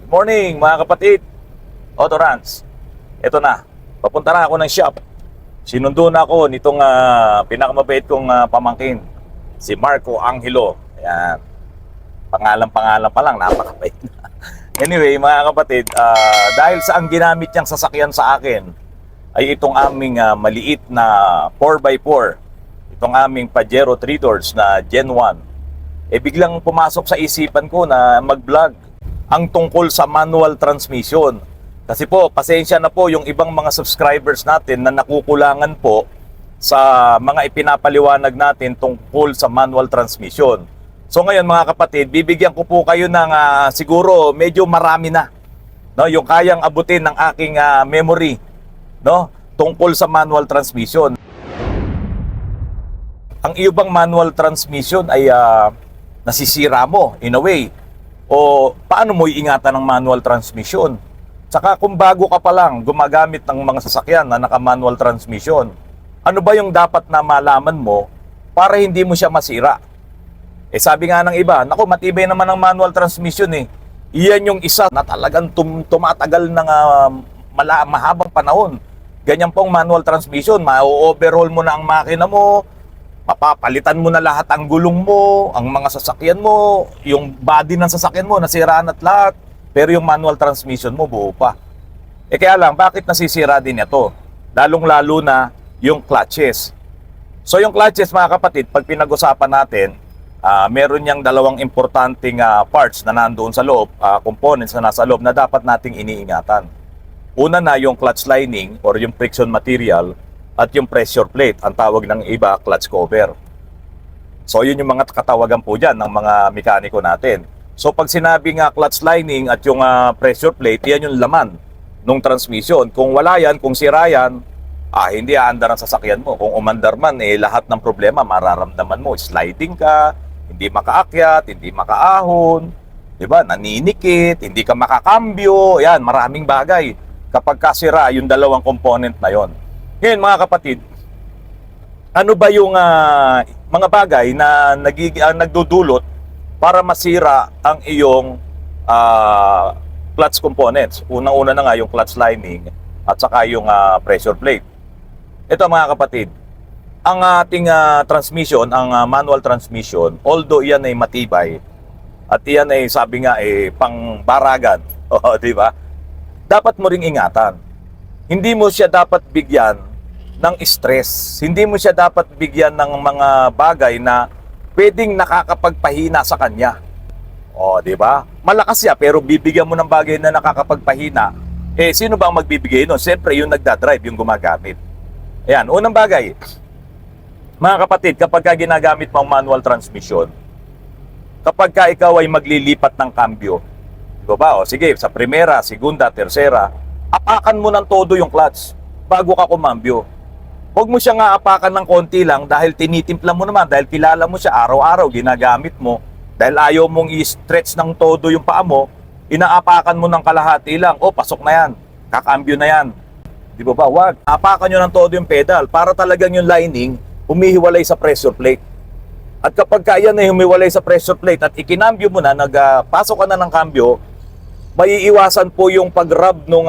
Morning mga kapatid, Autorans. Ito na, papunta na ako ng shop. Sinundo na ako nitong pinakamabait kong pamangkin, si Marco Angelo. Ayan, pangalan pa lang, napakabait. Anyway mga kapatid, dahil sa ang ginamit niyang sasakyan sa akin ay itong aming maliit na 4x4, itong aming Pajero 3 doors na Gen 1. Biglang pumasok sa isipan ko na mag-vlog ang tungkol sa manual transmission. Kasi po, pasensya na po yung ibang mga subscribers natin na nakukulangan po sa mga ipinapaliwanag natin tungkol sa manual transmission. So ngayon mga kapatid, bibigyan ko po kayo ng siguro medyo marami na, no, yung kayang abutin ng aking memory, no, tungkol sa manual transmission. Ang iyo bang manual transmission ay nasisira mo in a way? O paano mo iingatan ng manual transmission? Saka kung bago ka pa lang gumagamit ng mga sasakyan na naka-manual transmission, ano ba yung dapat na malaman mo para hindi mo siya masira? Sabi nga ng iba, naku, matibay naman ang manual transmission eh. Iyan yung isa na talagang tumatagal ng mahabang panahon. Ganyan pong manual transmission, ma-overhaul mo na ang makina mo, mapapalitan mo na lahat ang gulong mo, ang mga sasakyan mo, yung body ng sasakyan mo, nasiraan at lahat. Pero yung manual transmission mo, buo pa. Kaya lang, bakit nasisira din ito? Lalong-lalo na yung clutches. So yung clutches, mga kapatid, pag pinag-usapan natin, meron niyang dalawang importanteng parts na nandoon sa loob, components na nasa loob na dapat nating iniingatan. Una na yung clutch lining or yung friction material, at yung pressure plate, ang tawag ng iba, clutch cover. So yun yung mga katawagan po dyan ng mga mekaniko natin. So pag sinabi nga clutch lining at yung pressure plate, yan yung laman ng transmission. Kung wala yan, kung sira yan, hindi aandar ang sasakyan mo. Kung umandar man, lahat ng problema mararamdaman mo. Sliding ka, hindi makaakyat, hindi makaahon, diba? Naninikit, hindi ka makakambyo, yan, maraming bagay. Kapag kasira yung dalawang component na yon. Ngayon mga kapatid, ano ba yung mga bagay na nagdudulot para masira ang iyong clutch components? Unang-una na nga yung clutch lining at saka yung pressure plate. Ito mga kapatid, ang ating transmission, ang manual transmission, although iyan ay matibay at iyan ay sabi nga pang baragan, di ba? Dapat mo ring ingatan. Hindi mo siya dapat bigyan ng stress. Hindi mo siya dapat bigyan ng mga bagay na pwedeng nakakapagpahina sa kanya. Di ba? Malakas siya pero bibigyan mo ng bagay na nakakapagpahina. Sino ba ang magbibigay nun? Siyempre yung nagdadrive, yung gumagamit. Ayan, unang bagay. Mga kapatid, kapag ka ginagamit mo ang manual transmission, kapag ka ikaw ay maglilipat ng kambyo, di ba? Sige, sa primera, segunda, tersera, apakan mo ng todo yung clutch bago ka kumambyo. Huwag mo siya nga apakan ng konti lang dahil tinitimpla mo naman, dahil kilala mo siya, araw-araw ginagamit mo, dahil ayaw mong i-stretch ng todo yung paa mo, inaapakan mo ng kalahati lang, pasok na yan, kakambyo na yan. Di ba ba? Huwag. Apakan nyo ng todo yung pedal para talagang yung lining humihiwalay sa pressure plate. At kapag kaya na humiwalay sa pressure plate at ikinambyo mo na, nagpasok ka na ng kambyo, maiiwasan po yung pag-rub ng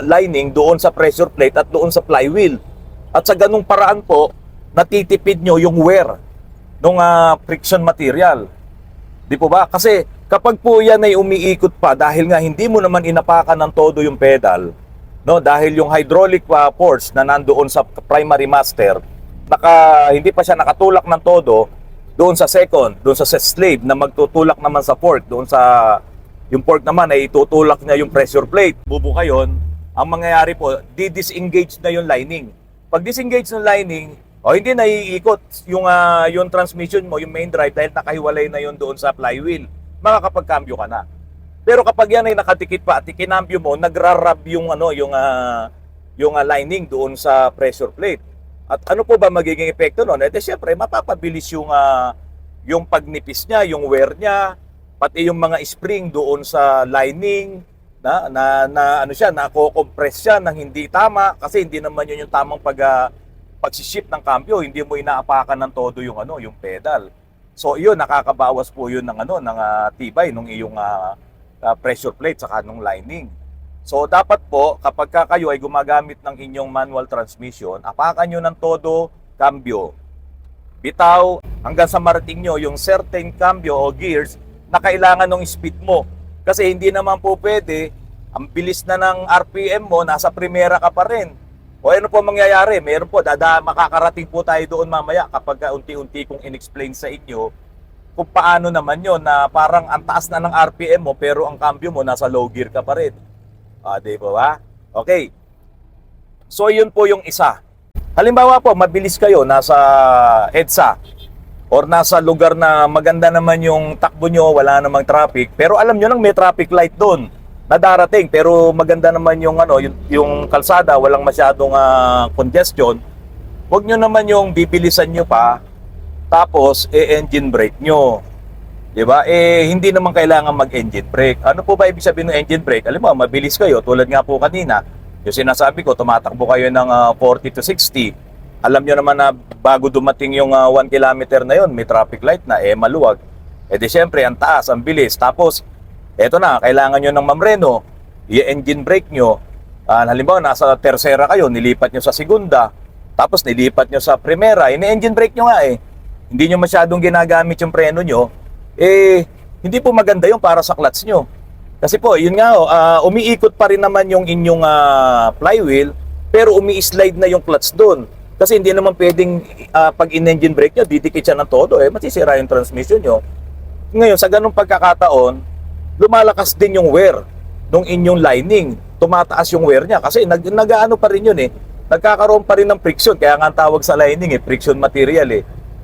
lining doon sa pressure plate at doon sa flywheel. At sa ganung paraan po, natitipid nyo yung wear ng friction material. Di po ba? Kasi kapag po yan ay umiikot pa dahil nga hindi mo naman inapakan ng todo yung pedal, no? Dahil yung hydraulic force na nandoon sa primary master, hindi pa siya nakatulak ng todo doon sa second, doon sa slave na magtutulak naman sa fork, doon sa yung fork naman ay itutulak niya yung pressure plate. Bubuka yun, ang mangyayari po, di-disengage na yung lining. Pag disengage ng lining, hindi na iikot yung transmission mo, yung main drive, dahil nakahiwalay na yun doon sa flywheel. Makakapagkambyo ka na. Pero kapag yan ay nakatikit pa at ikinambyo mo, nagrarab yung lining doon sa pressure plate. At ano po ba magiging epekto noon? Siyempre, mapapabilis yung pagnipis niya, yung wear niya, pati yung mga spring doon sa lining, nako-compress siya ng hindi tama kasi hindi naman yun yung tamang pag-shift ng cambio, hindi mo inaapakan ng todo yung pedal. So yun, nakakabawas po yun ng tibay ng iyong pressure plate saka nung lining. So dapat po kapag kayo ay gumagamit ng inyong manual transmission, apakan nyo ng todo, cambio, bitaw, hanggang sa marating nyo yung certain cambio o gears na kailangan ng speed mo. Kasi hindi naman po pwede, ang bilis na ng RPM mo, nasa primera ka pa rin. O ano po mangyayari? Meron po, makakarating po tayo doon mamaya kapag unti-unti kong in-explain sa inyo kung paano naman yon na parang ang taas na ng RPM mo pero ang cambio mo nasa low gear ka pa rin. Di ba? Okay. So, yun po yung isa. Halimbawa po, mabilis kayo, nasa EDSA or nasa lugar na maganda naman yung takbo nyo, wala namang traffic, pero alam nyo lang may traffic light doon na darating, pero maganda naman yung, yung kalsada, walang masyadong congestion. Huwag nyo naman yung bibilisan nyo pa, tapos engine brake nyo. Diba? Hindi naman kailangan mag-engine brake. Ano po ba ibig sabihin ng engine brake? Alam mo, mabilis kayo. Tulad nga po kanina, yung sinasabi ko, tumatakbo kayo ng 40 to 60. Alam nyo naman na bago dumating yung 1 kilometer na yon, may traffic light na, maluwag. Di syempre, ang taas, ang bilis. Tapos, eto na, kailangan nyo ng mamreno, i-engine brake nyo. Halimbawa, nasa tercera kayo, nilipat nyo sa segunda, tapos nilipat nyo sa primera, ini-engine brake nyo nga Hindi nyo masyadong ginagamit yung preno nyo, hindi po maganda yung para sa clutch nyo. Kasi po, yun nga umiikot pa rin naman yung inyong flywheel, pero umi-slide na yung clutch doon. Kasi hindi naman pwedeng pag in-engine brake nyo, didikit siya ng todo, masisira yung transmission nyo. Ngayon, sa ganung pagkakataon, lumalakas din yung wear ng inyong lining. Tumataas yung wear niya kasi nag-ano pa rin yun Nagkakaroon pa rin ng friction, kaya nga ang tawag sa lining friction material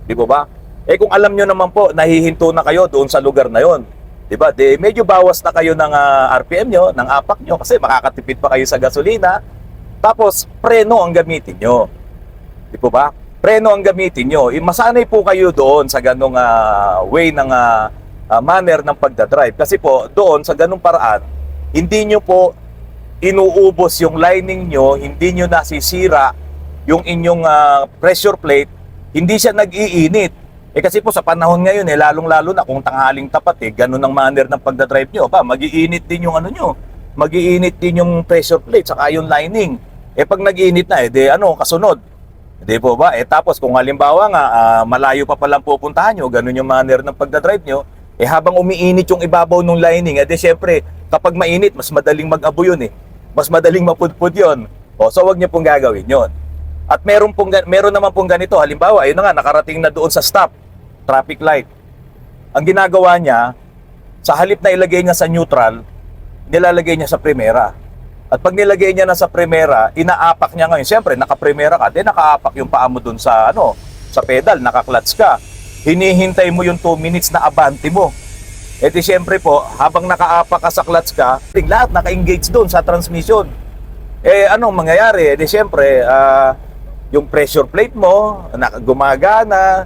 Di ba? Kung alam nyo naman po, nahihinto na kayo doon sa lugar na yon, di ba? Medyo bawas na kayo ng RPM nyo, ng apak nyo, kasi makakatipid pa kayo sa gasolina. Tapos, preno ang gamitin nyo. Di ba? Preno ang gamitin nyo. Masanay po kayo doon sa ganong way ng manner ng pagdadrive. Kasi po, doon sa ganong paraan, hindi nyo po inuubos yung lining nyo, hindi nyo nasisira yung inyong pressure plate, hindi siya nag-iinit. Kasi po sa panahon ngayon lalong-lalo na kung tanghaling tapat ganun ang manner ng pagdadrive nyo. Mag-iinit din yung nyo. Mag-iinit din yung pressure plate saka yung lining. Pag nag-iinit na kasunod. Di po ba? Tapos kung halimbawa nga malayo pa palang pupuntahan nyo, ganun yung manner ng pagdadrive nyo, habang umiinit yung ibabaw ng lining, syempre kapag mainit, mas madaling mag-abo yun Mas madaling mapudpud yun. So wag nyo pong gagawin yun. At meron naman pong ganito, halimbawa, ayun na nga, nakarating na doon sa stop, traffic light. Ang ginagawa niya, sa halip na ilagay niya sa neutral, nilalagay niya sa primera. At pag nilagay niya na sa primera, inaapak niya ngayon. Siyempre, naka-primera ka, nakaapak yung paa mo doon sa, sa pedal, naka-clutch ka. Hinihintay mo yung 2 minutes na abante mo. Siyempre po, habang nakaapak ka sa clutch ka, lahat naka-engage doon sa transmission. Anong mangyayari? Siyempre, yung pressure plate mo, gumagana,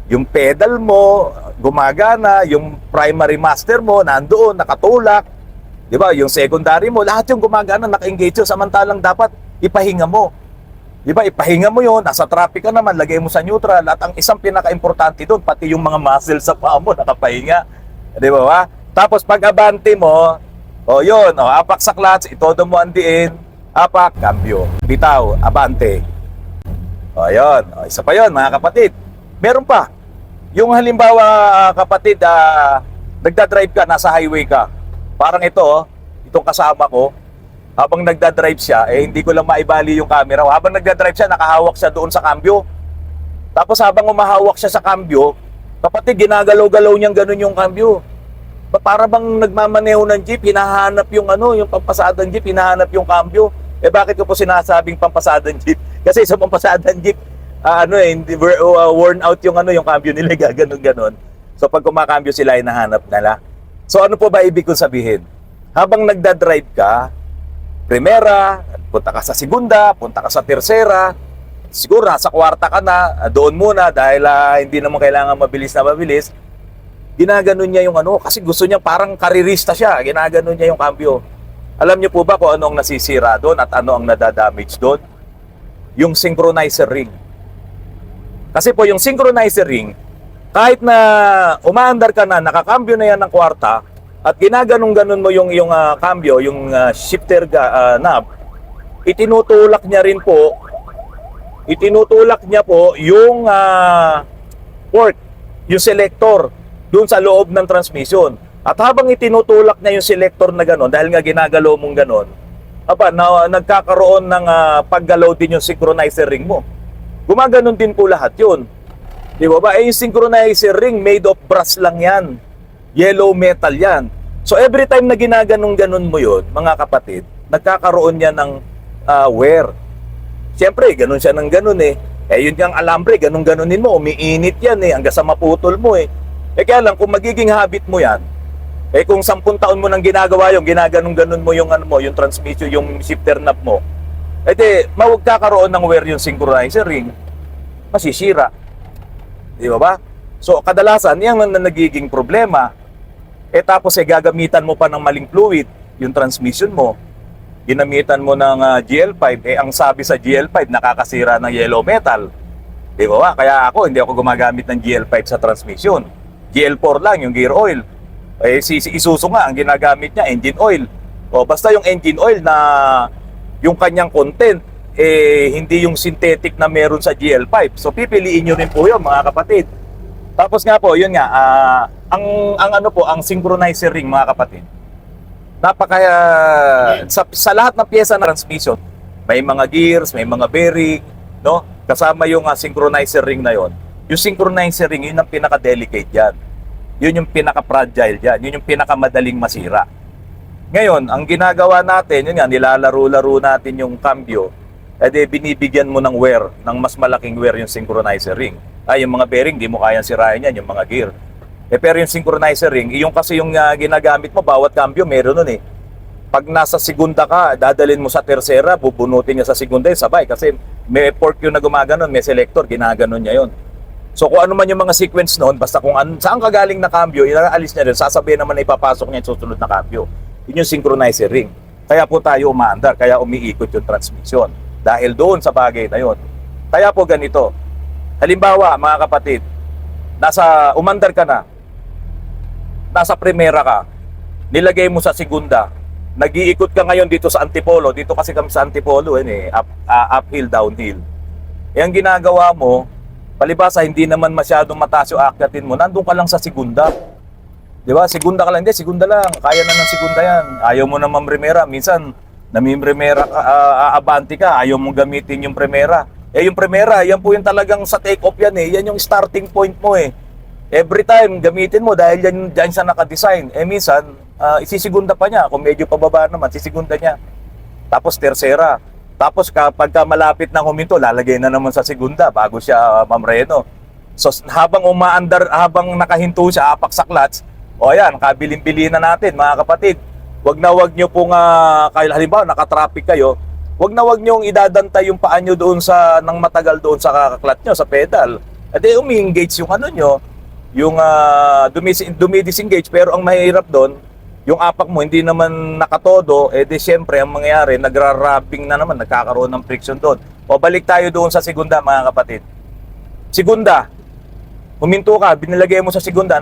yung pedal mo, gumagana, yung primary master mo, nandoon, nakatulak, di ba? Yung secondary mo, lahat yung gumagana, naka-engage yun, samantalang dapat ipahinga mo. Di ba? Ipahinga mo yun, nasa traffic ka naman, lagay mo sa neutral, at ang isang pinaka-importante doon, pati yung mga muscle sa paa mo, nakapahinga. Di ba ba? Tapos pag abante mo, yun, apak sa clutch, itodo mo ang diin, apak, cambio, bitaw, abante. Yun, isa pa yun, mga kapatid. Meron pa. Yung halimbawa, kapatid, nagdadrive ka, nasa highway ka. Parang itong kasama ko, habang nagdadrive siya, hindi ko lang maibali yung camera. Habang nagdadrive siya, nakahawak siya doon sa cambio. Tapos habang umahawak siya sa cambio, kapatid, ginagalaw-galaw niyang ganun yung cambio. Para bang nagmamaneho ng jeep, hinahanap yung yung pampasadang jeep, hinahanap yung cambio. Bakit ko po sinasabing pampasadang jeep? Kasi sa pampasadang jeep, worn out yung yung cambio nila, gaganon-ganon. So pag kumakambyo sila, hinahanap nila. So ano po ba ibig kong sabihin? Habang nagdadrive ka, primera, punta ka sa segunda, punta ka sa tercera, siguro nasa kwarta ka na, doon muna dahil hindi naman kailangan mabilis na mabilis. Ginaganon niya yung kasi gusto niya parang karirista siya, ginaganon niya yung cambio. Alam niyo po ba kung ano ang nasisira doon at ano ang nadadamage doon? Yung synchronizer ring. Kasi po yung synchronizer ring, kahit na umaandar ka na, nakakambyo na yan ng kwarta, at ginaganon-ganon mo yung cambio, yung shifter knob, itinutulak niya po yung port, yung selector doon sa loob ng transmission. At habang itinutulak niya yung selector na gano'n, dahil nga ginagalaw mong gano'n, nagkakaroon ng paggalaw din yung synchronizer ring mo. Gumaganon din po lahat yun. Di ba ba? Yung synchronizer ring made of brass lang yan. Yellow metal yan. So every time na ginaganon-ganon mo yun, mga kapatid, nagkakaroon yan ng wear. Siyempre, ganun siya ng ganun eh. Yun yung alambre, ganun-ganunin mo, umiinit yan eh, hanggang sa maputol mo eh. Kaya lang, kung magiging habit mo yan, kung 10 taon mo nang ginagawa yung ginaganon-ganon mo yung yung transmission, yung shifter knob mo, magkakaroon ng wear yung synchronizer ring, masisira. Di ba? So, kadalasan, yan ang nagiging problema. Tapos, gagamitan mo pa ng maling fluid, yung transmission mo. Ginamitan mo ng GL5, ang sabi sa GL5, nakakasira ng yellow metal. Di ba? Kaya hindi ako gumagamit ng GL5 sa transmission. GL4 lang, yung gear oil. Si Isuzu nga, ang ginagamit niya, engine oil. Basta yung engine oil na yung kanyang content, hindi yung synthetic na meron sa GL5. So, pipiliin nyo rin po yun, mga kapatid. Tapos nga po, yun nga, ang synchronizer ring, mga kapatid, sa lahat ng pyesa ng transmission, may mga gears, may mga bearing, no? Kasama yung synchronizer ring na yon. Yung synchronizer ring, yun ang pinaka-delicate yan. Yun yung pinaka-fragile yan. Yun yung pinaka-madaling masira. Ngayon, ang ginagawa natin, yun nga, nilalaro-laro natin yung cambio, binibigyan mo ng wear, ng mas malaking wear yung synchronizer ring. Yung mga bearing, di mo kayang sirain yan, yung mga gear. Pero yung synchronizer ring, yung kasi yung ginagamit mo, bawat cambio meron nun eh. Pag nasa segunda ka, dadalhin mo sa tersera, bubunutin niya sa segunda yun, sabay. Kasi may fork yun na gumaganon, may selector, ginaganon niya yun. So kung ano man yung mga sequence noon, basta kung saan ka galing na cambio, inaalis niya rin, sasabihin naman na ipapasok niya yung susunod na cambio. Yun yung synchronizer ring. Kaya po tayo umaandar, kaya umiikot yung transmission. Dahil doon sa bagay na yun. Kaya po ganito. Halimbawa, mga kapatid, umandar ka na, nasa primera ka, nilagay mo sa segunda, nag-iikot ka ngayon dito sa Antipolo, dito kasi kami sa Antipolo, uphill, downhill. Ang ginagawa mo, palibasa hindi naman masyadong mataas yung aakyatin mo, nandun ka lang sa segunda. Di ba? Segunda ka lang, hindi, segunda lang, kaya na ng segunda yan. Ayaw mo naman primera, minsan, namimrimera ka, abante ka, ayaw mong gamitin yung primera. Yung primera, yan po yung talagang sa take-off yan eh, yan yung starting point mo eh. Every time, gamitin mo dahil dyan siya nakadesign. Minsan, isisigunda pa niya. Kung medyo pababa naman, sisigunda niya. Tapos tersera. Tapos kapag malapit ng huminto, lalagay na naman sa segunda bago siya mamreno. So habang umaandar, habang nakahinto siya, apak sa clutch, ayan, kabilin-bili na natin mga kapatid. Wag nyo pong, halimbawa nakatraffic kayo, wag nyo idadantay yung paa nyo doon nang matagal doon sa clutch nyo, sa pedal. Umi-engage yung nyo, yung dumidisengage, pero ang mahirap doon, yung apak mo hindi naman nakatodo, siyempre ang mangyayari, nagra-rubbing na naman, nagkakaroon ng friction doon. Balik tayo doon sa segunda, mga kapatid. Segunda, huminto ka, binilagay mo sa segunda,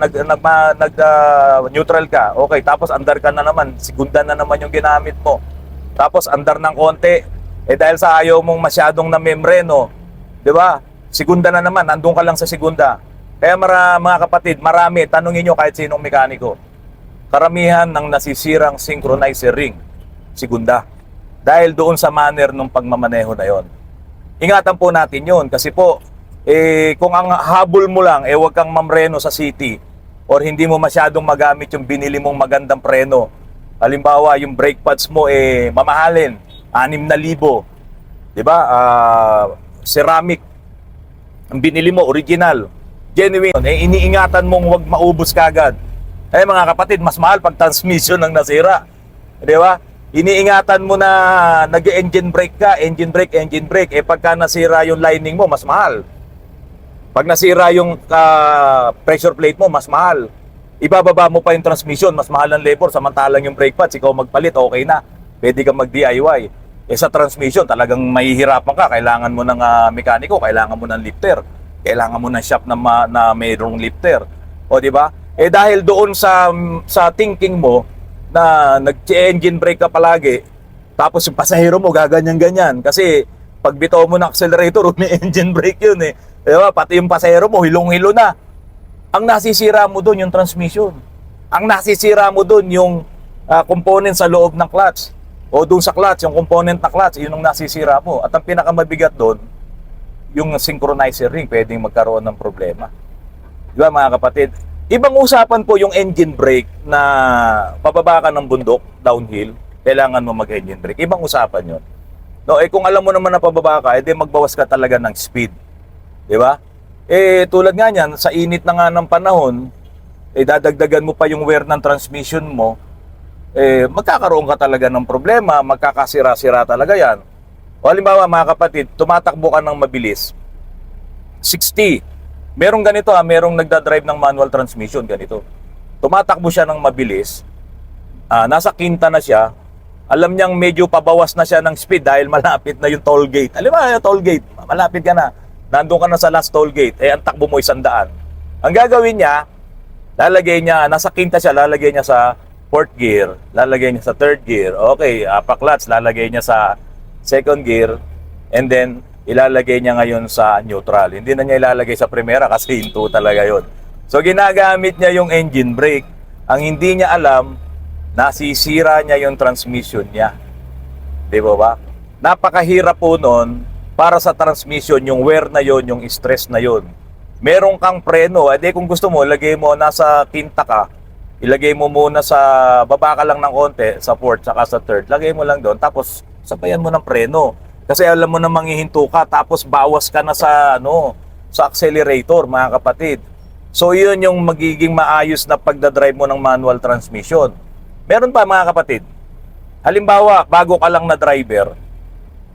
neutral ka, okay, tapos andar ka na naman, segunda na naman yung ginamit mo. Tapos andar ng konti, dahil sa ayaw mong masyadong namembreno, di ba? Segunda na naman, nandun ka lang sa segunda. Kaya mga kapatid, marami, tanungin nyo kahit sinong mekaniko. Karamihan ng nasisirang synchronizer ring, segunda. Dahil doon sa manner ng pagmamaneho na yon. Ingatan po natin yon kasi po, kung ang habol mo lang, huwag kang mamreno sa city or hindi mo masyadong magamit yung binili mong magandang preno. Halimbawa, yung brake pads mo, mamahalin, 6,000. Diba? Ceramic. Ang binili mo, original. Genuine, iniingatan mong wag maubos kagad. Mga kapatid, mas mahal pag transmission ang nasira. Di ba? Iniingatan mo na nag-engine brake ka, engine brake. Pagka nasira yung lining mo, mas mahal. Pag nasira yung pressure plate mo, mas mahal. Ibababa mo pa yung transmission, mas mahal ang labor. Samantalang yung brake pads, ikaw magpalit, okay na. Pwede kang mag-DIY. Sa transmission, talagang mahihirapan ka. Kailangan mo ng mekaniko, kailangan mo ng lifter. Kailangan mo ng shop na mayroong lifter. O di ba? Eh dahil doon sa thinking mo na nag-engine brake ka palagi, tapos yung pasahero mo gaganyan-ganyan kasi pag bitaw mo ng accelerator, may engine brake yun eh. Diba? Pati yung pasahero mo, hilong-hilo na. Ang nasisira mo doon yung transmission. Ang nasisira mo doon yung component sa loob ng clutch. O doon sa clutch, yung component na clutch, yun ang nasisira mo. At ang pinakamabigat doon, yung synchronizer ring, pwedeng magkaroon ng problema. Diba mga kapatid? Ibang usapan po yung engine brake na pababa ka ng bundok, downhill, kailangan mo mag-engine brake. Ibang usapan yun. No, eh kung alam mo naman na pababa ka, edi magbawas ka talaga ng speed. Di ba? Eh tulad nga niyan, sa init na nga ng panahon, eh dadagdagan mo pa yung wear ng transmission mo, eh magkakaroon ka talaga ng problema, magkakasira-sira talaga yan. O halimbawa mga kapatid, tumatakbo ka ng mabilis, 60. Merong ganito merong nagdadrive ng manual transmission, ganito. Tumatakbo siya ng mabilis, nasa quinta na siya, alam niyang medyo pabawas na siya ng speed dahil malapit na yung toll gate. Alam mo, yung toll gate, malapit ka na. Nandun ka na sa last toll gate, eh ang takbo mo 100. Ang gagawin niya, lalagay niya, nasa quinta siya, lalagay niya sa fourth gear, lalagay niya sa third gear, okay, pa-clutch, lalagay niya sa second gear, and then ilalagay niya ngayon sa neutral. Hindi na niya ilalagay sa primera kasi hinto talaga yon. So ginagamit niya yung engine brake. Ang hindi niya alam, nasisira niya yung transmission niya. Di ba? Napakahirap po nun para sa transmission, yung wear na yon, yung stress na yon. Meron kang preno, edi kung gusto mo, ilagay mo nasa quinta ka, ilagay mo muna sa baba ka lang ng konti, sa fourth, saka sa third, lagay mo lang doon, tapos sabayan mo ng preno. Kasi alam mo na manghihinto ka, tapos bawas ka na sa, sa accelerator, mga kapatid. So yun yung magiging maayos na pagdadrive mo ng manual transmission. Meron pa mga kapatid, halimbawa, bago ka lang na driver,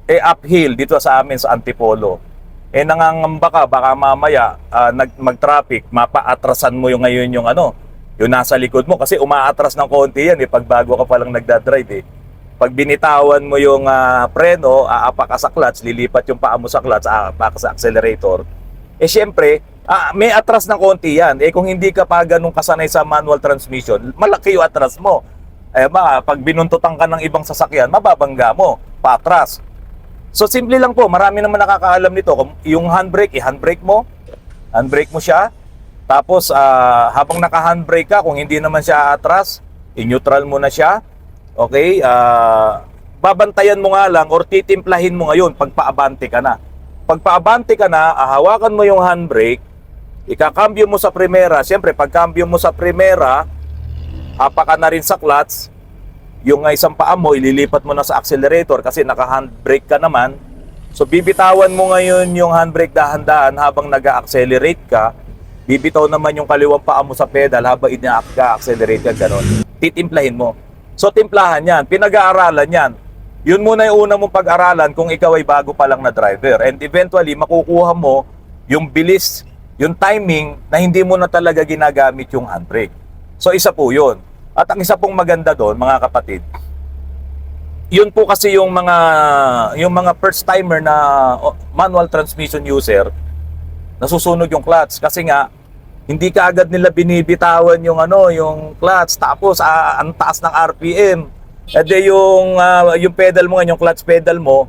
uphill dito sa amin sa Antipolo, nangangamba ka, baka mamaya mag-traffic, mapaatrasan mo yung ngayon yung yung nasa likod mo kasi umaatras ng konti yan pag bago ka palang nagdadrive Pag binitawan mo yung preno, aapak ka sa clutch, lilipat yung paa mo sa clutch, aapak ka sa accelerator. Syempre, may atras ng konti yan. Kung hindi ka pa ganun kasanay sa manual transmission, malaki yung atras mo. Pag binuntutan ka ng ibang sasakyan, mababangga mo, patras. So simple lang po, marami naman nakakaalam nito. Yung handbrake, handbrake mo siya. Tapos habang naka-handbrake ka, kung hindi naman siya atras, i-neutral mo na siya. Okay? Babantayan mo nga lang or titimplahin mo ngayon pag paabante ka na. Pag paabante ka na, hawakan mo yung handbrake, ikakambyo mo sa primera. Siyempre, pag kambyo mo sa primera, hapa ka na rin sa clutch, yung isang paa mo, ililipat mo na sa accelerator kasi naka-handbrake ka naman. So, bibitawan mo ngayon yung handbrake dahan-dahan habang nag-accelerate ka. Bibitaw naman yung kaliwang paa mo sa pedal habang ina-accelerate ka, gano'n. Titimplahin mo. So, timplahan yan. Pinag-aaralan yan. Yun muna yung una mong pag-aralan kung ikaw ay bago pa lang na driver. And eventually, makukuha mo yung bilis, yung timing na hindi mo na talaga ginagamit yung handbrake. So, isa po yun. At ang isa pong maganda doon, mga kapatid, yun po kasi yung mga first timer na manual transmission user, nasusunog yung clutch kasi nga hindi ka agad nila binibitawan yung yung clutch, tapos ang taas ng RPM. Yung pedal mo, yung clutch pedal mo,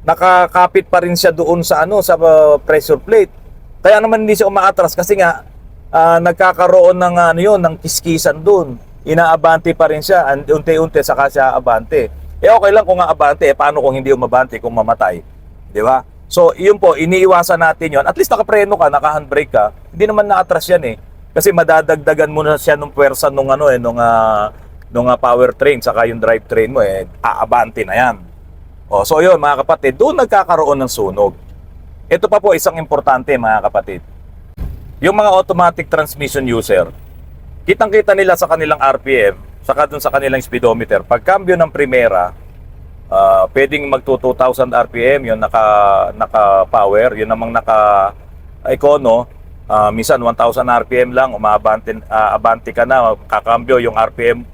nakakapit pa rin siya doon sa sa pressure plate. Kaya naman hindi siya umaatras kasi nga nagkakaroon ng ng kiskisan doon. Inaabante pa rin siya, unti-unti saka siya abante. Okay lang kung aabante, paano kung hindi umabante, kung mamatay, di ba? So, yun po, iniiwasan natin yun. At least nakapreno ka, naka-handbrake ka, hindi naman naatras yan Kasi madadagdagan mo na siya nung puwersa nung powertrain, saka yung drivetrain mo aabante na yan. So yun mga kapatid, doon nagkakaroon ng sunog. Ito pa po isang importante mga kapatid. Yung mga automatic transmission user, kitang-kita nila sa kanilang RPM, saka dun sa kanilang speedometer, pag cambio ng primera, pwedeng mag 2,000 RPM, yung naka-power, yun namang naka-econo, minsan 1,000 RPM lang, abante ka na, kakambyo yung RPM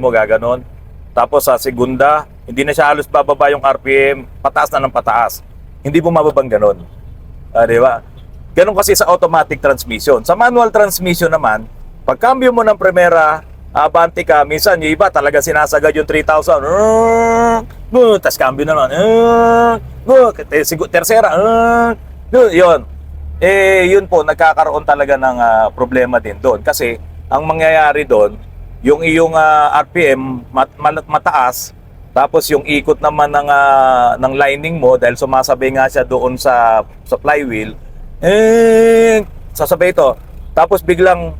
mo, gaganon. Tapos sa segunda, hindi na siya halos bababa yung RPM, pataas na ng pataas. Hindi bumababang ganon. Di ba? Ganon kasi sa automatic transmission. Sa manual transmission naman, Pagkambyo mo ng Primera, abante ka, minsan yung iba talaga sinasagad yung 3,000. Tapos cambio naman. Tercera. Yun. Yun po, nagkakaroon talaga ng problema din doon. Kasi, ang mangyayari doon, yung iyong RPM mataas, tapos yung ikot naman ng lining mo, dahil sumasabay nga siya doon sa flywheel, sasabay ito. Tapos biglang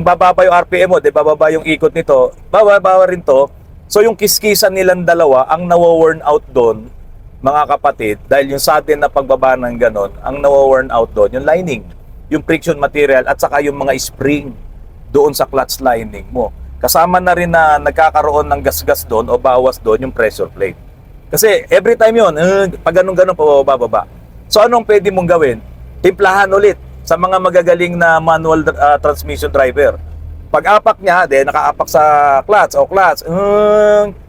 bababa yung RPM mo, bababa yung ikot nito, bababa rin to. So yung kiskisan nilang dalawa, ang nawo-worn out doon, mga kapatid, dahil yung sudden na pagbaba ng ganon, ang nawo-worn out doon, yung lining, yung friction material, at saka yung mga spring doon sa clutch lining mo. Kasama na rin na nagkakaroon ng gasgas doon o bawas doon yung pressure plate. Kasi every time yun, pag ganun-ganun, pababa. So anong pwede mong gawin? Timplahan ulit sa mga magagaling na manual transmission driver. Pag apak niya, nakaapak sa clutch,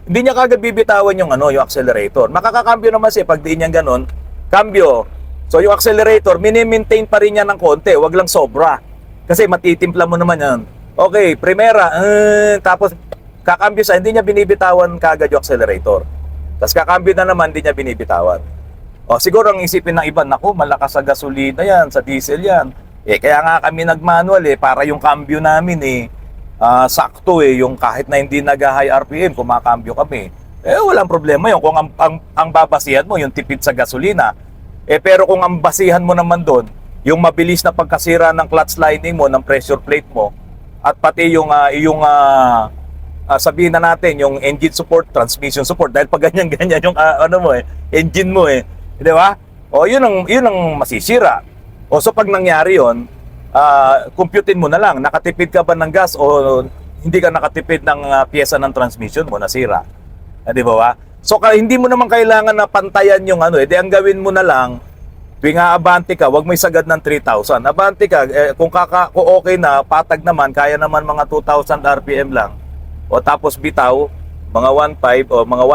hindi niya kagad bibitawan yung yung accelerator. Makakakambyo naman siya pag di niya ganun, cambio. So yung accelerator, mini-maintain pa rin niya ng konti, wag lang sobra. Kasi matitimpla mo naman yan. Okay, Primera, tapos kakambyo siya, hindi niya binibitawan kagad yung accelerator. Tapos kakambyo na naman, hindi niya binibitawan. O siguro ang isipin ng iba, naku, malakas sa gasolina yan, sa diesel yan. Kaya nga kami nag-manual para yung cambio namin sakto yung kahit na hindi nag-high RPM, kumakambyo kami. Walang problema yun kung ang babasihan mo yung tipid sa gasolina. Pero kung ang basihan mo naman doon, yung mabilis na pagkasira ng clutch lining mo, ng pressure plate mo, at pati yung sabihin na natin, yung engine support, transmission support, dahil pag ganyan-ganyan yung engine mo di ba? O yun ang masisira. O so pag nangyari yun, computein mo na lang, nakatipid ka ba ng gas o hindi ka nakatipid ng pyesa ng transmission mo, nasira. Di ba? So hindi mo naman kailangan na pantayan yung ang gawin mo na lang, tuwing abante ka, wag mo isagad ng 3,000. Abante ka, kung okay na, patag naman, kaya naman mga 2,000 RPM lang. O tapos bitaw, mga 1.5 o mga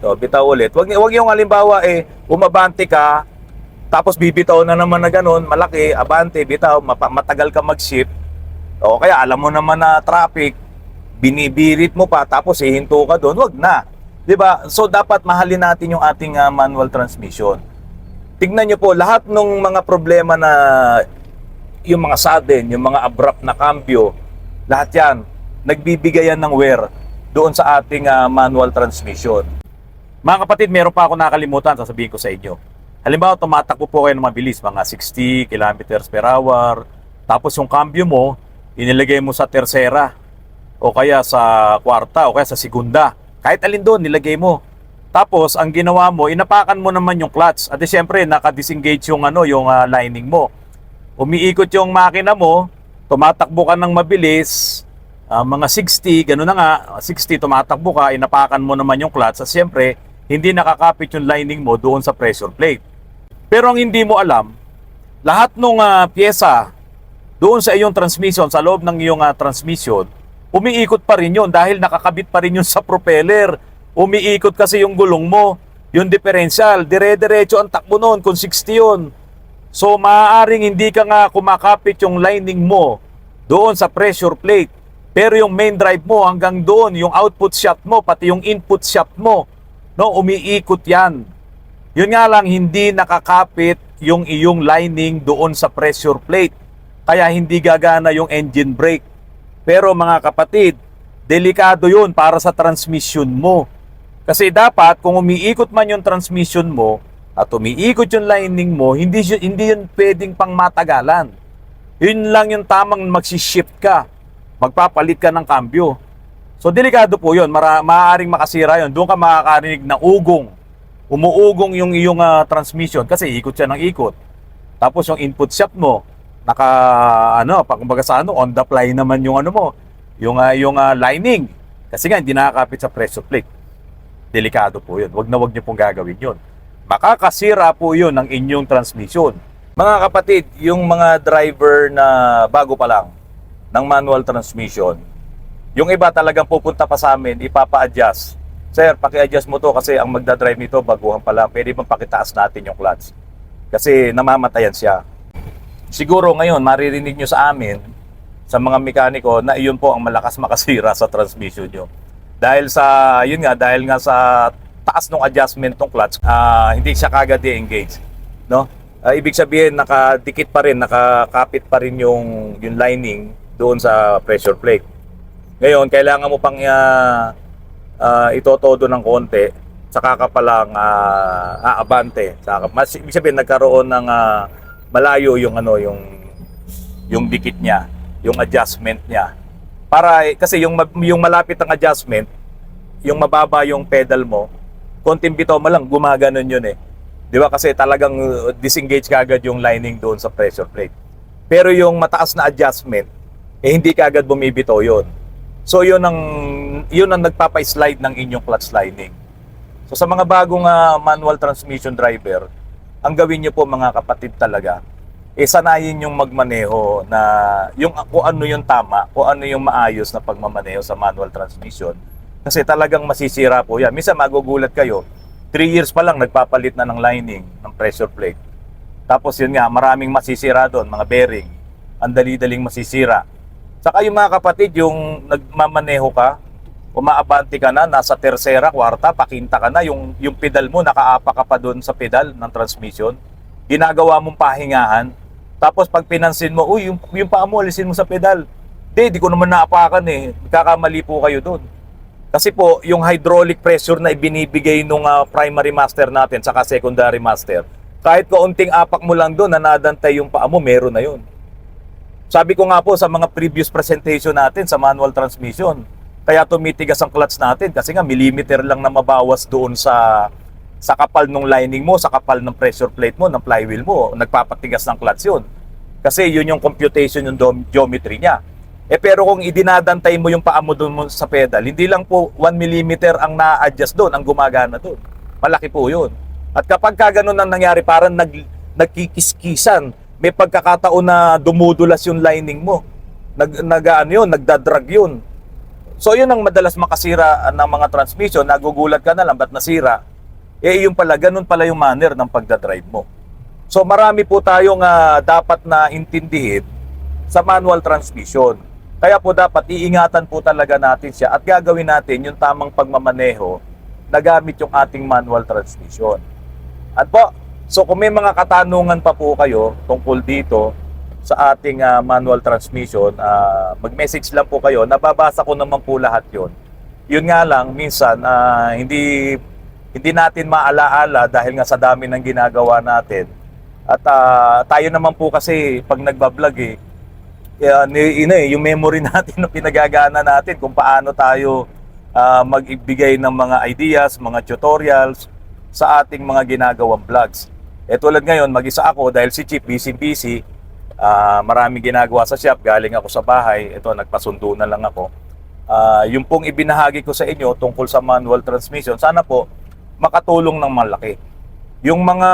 1.8 o bitaw ulit. Wag yung halimbawa umabante ka, tapos bibitaw na naman na ganun, malaki, abante, bitaw, matagal ka mag-shift. O kaya alam mo naman na traffic, binibirit mo pa, tapos hihinto ka doon, wag na. 'Di ba? So dapat mahalin natin yung ating manual transmission. Tignan nyo po, lahat ng mga problema na yung mga sudden, yung mga abrupt na cambio, lahat yan, nagbibigayan ng wear doon sa ating manual transmission. Mga kapatid, meron pa ako nakalimutan, sasabihin ko sa inyo. Halimbawa, tumatakbo po kayo ng mabilis, mga 60 kilometers per hour, tapos yung cambio mo, inilagay mo sa tercera, o kaya sa kwarta, o kaya sa segunda. Kahit alin doon, nilagay mo. Tapos, ang ginawa mo, inapakan mo naman yung clutch. At siyempre, naka-disengage yung, yung lining mo. Umiikot yung makina mo, tumatakbo ka ng mabilis, mga 60, gano'n na nga, 60, tumatakbo ka, inapakan mo naman yung clutch. At siyempre, hindi nakakapit yung lining mo doon sa pressure plate. Pero ang hindi mo alam, lahat ng pyesa doon sa iyong transmission, sa loob ng iyong transmission, umiikot pa rin yun dahil nakakabit pa rin yun sa propeller. Umiikot kasi yung gulong mo, yung differential, dire-diretso ang takbo noon kung 60 yun. So maaaring hindi ka nga kumakapit yung lining mo doon sa pressure plate. Pero yung main drive mo hanggang doon, yung output shaft mo, pati yung input shaft mo, umiikot yan. Yun nga lang, hindi nakakapit yung iyong lining doon sa pressure plate. Kaya hindi gagana yung engine brake. Pero mga kapatid, delikado yun para sa transmission mo. Kasi dapat kung umiikot man yung transmission mo at umiikot yung lining mo, hindi yun pwedeng pang matagalan. Yun lang yung tamang magsishift ka. Magpapalit ka ng cambio. So delikado po yun. Maaaring makasira yun. Doon ka makakarinig ng ugong. Umuugong yung iyong transmission kasi ikot siya ng ikot. Tapos yung input shaft mo, on the fly naman yung yung lining. Kasi nga hindi nakakapit sa pressure plate. Delikado po yun. Wag niyo pong gagawin yun. Makakasira po yun ng inyong transmission. Mga kapatid, yung mga driver na bago pa lang ng manual transmission, yung iba talagang pupunta pa sa amin, ipapa-adjust. Sir, paki-adjust mo to kasi ang magdadrive nito baguhan pa lang. Pwede bang pakitaas natin yung clutch? Kasi namamatayan siya. Siguro ngayon, maririnig nyo sa amin, sa mga mekaniko na iyon po ang malakas makasira sa transmission nyo. Dahil sa, yun nga, dahil nga sa taas ng adjustment ng clutch, hindi siya kagad i-engage. No? Ibig sabihin, nakadikit pa rin, nakakapit pa rin yung lining doon sa pressure plate. Ngayon, kailangan mo pang itotodo ng konti, saka ka palang aabante. Ibig sabihin, nagkaroon ng malayo yung yung dikit niya, yung adjustment niya. Kasi yung malapit ang adjustment, yung mababa yung pedal mo, konting bitaw mo lang, gumaganon yun eh. Di ba? Kasi talagang disengage kagad yung lining doon sa pressure plate. Pero yung mataas na adjustment, hindi kagad bumibitaw yun. So yun ang nagpapa-slide ng inyong clutch lining. So sa mga bagong manual transmission driver, ang gawin nyo po mga kapatid talaga, sanayin yung magmaneho na kung ano yung tama, kung ano yung maayos na pagmamaneho sa manual transmission. Kasi talagang masisira po yan. Minsan magugulat kayo, 3 years pa lang nagpapalit na ng lining, ng pressure plate. Tapos yun nga, maraming masisira doon, mga bearing. Ang dali-daling masisira. Saka yung mga kapatid, yung nagmamaneho ka, umaabante ka na, nasa tersera, kwarta, pakinta ka na, yung pedal mo, nakaapa ka pa doon sa pedal ng transmission. Ginagawa mong pahingahan. Tapos pag pinansin mo, uy, yung paa mo, alisin mo sa pedal. Di ko naman naapakan eh. Kakamali po kayo doon. Kasi po, yung hydraulic pressure na ibinibigay nung primary master natin saka secondary master, kahit kaunting apak mo lang doon na nadantay yung paa mo, meron na yun. Sabi ko nga po sa mga previous presentation natin sa manual transmission, kaya tumitigas ang clutch natin kasi nga millimeter lang na mabawas doon sa kapal ng lining mo, sa kapal ng pressure plate mo, ng flywheel mo, nagpapatigas ng clutch yun. Kasi yun yung computation, yung geometry niya. Pero kung idinadantay mo yung paa mo doon sa pedal, hindi lang po 1 mm ang na-adjust doon, ang gumagana doon. Malaki po yun. At kapag ganun ang nangyari, parang nagkikiskisan, may pagkakataon na dumudulas yung lining mo. Nagdadrag yun. So yun ang madalas makasira ng mga transmission, nagugulat ka na lang, ba't nasira? Yun pala, ganun pala yung manner ng pagdadrive mo. So marami po tayong dapat na intindihin sa manual transmission. Kaya po dapat iingatan po talaga natin siya at gagawin natin yung tamang pagmamaneho na gamit yung ating manual transmission. At po, so kung may mga katanungan pa po kayo tungkol dito sa ating manual transmission, mag-message lang po kayo. Nababasa ko naman po lahat yun. Yun nga lang, minsan hindi natin maalaala dahil nga sa dami ng ginagawa natin. At tayo naman po kasi pag nagbablog yung memory natin na pinagagana natin kung paano tayo magbigay ng mga ideas, mga tutorials sa ating mga ginagawang vlogs. Tulad ngayon, mag-isa ako dahil si Chief busy, maraming ginagawa sa shop, galing ako sa bahay, nagpasundo na lang ako. Yung pong ibinahagi ko sa inyo tungkol sa manual transmission, sana po makatulong ng malaki. Yung mga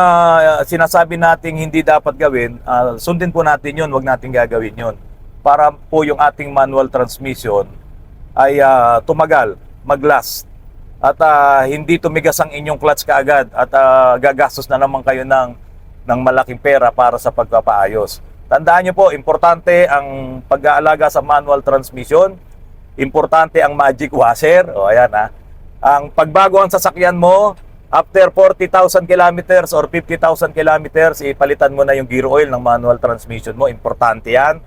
sinasabi nating hindi dapat gawin, sundin po natin yun, wag natin gagawin yun. Para po yung ating manual transmission ay tumagal, mag-last. At hindi tumigas ang inyong clutch kaagad at gagastos na naman kayo ng malaking pera para sa pagpapaayos. Tandaan nyo po, importante ang pag-aalaga sa manual transmission, importante ang magic washer. Ayan ang pagbago ang sasakyan mo, after 40,000 kilometers or 50,000 kilometers, ipalitan mo na yung gear oil ng manual transmission mo. Importante yan.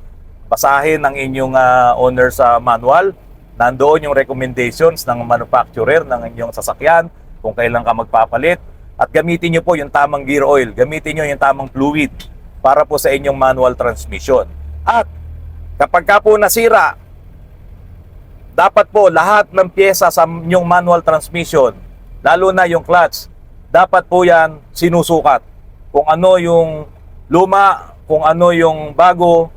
Basahin ng inyong owner sa manual. Nandoon yung recommendations ng manufacturer ng inyong sasakyan kung kailan ka magpapalit. At gamitin nyo po yung tamang gear oil. Gamitin nyo yung tamang fluid para po sa inyong manual transmission. At kapag ka po nasira, dapat po lahat ng pyesa sa inyong manual transmission, lalo na yung clutch, dapat po yan sinusukat. Kung ano yung luma, kung ano yung bago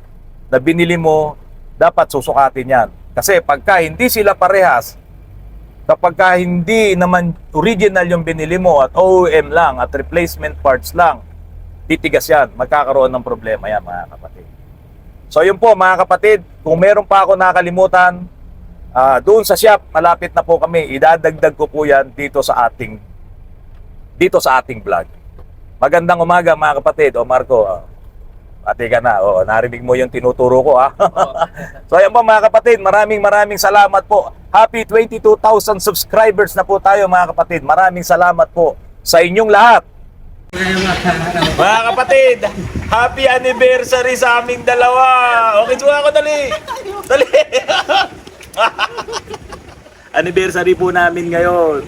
na binili mo, dapat susukatin yan. Kasi pagka hindi sila parehas, kapag hindi naman original yung binili mo at OEM lang at replacement parts lang, titigas yan. Magkakaroon ng problema yan mga kapatid. So yun po mga kapatid, kung meron pa ako nakalimutan, doon sa shop, malapit na po kami. Idadagdag ko po yan dito sa ating vlog. Magandang umaga mga kapatid. O Marco, Pati ka na. Oo, narinig mo yung tinuturo ko, ha? So ayan po mga kapatid, maraming salamat po. Happy 22,000 subscribers na po tayo mga kapatid. Maraming salamat po sa inyong lahat. Mga kapatid, happy anniversary sa aming dalawa. Okay, suha ako, dali. Dali. Anniversary po namin ngayon.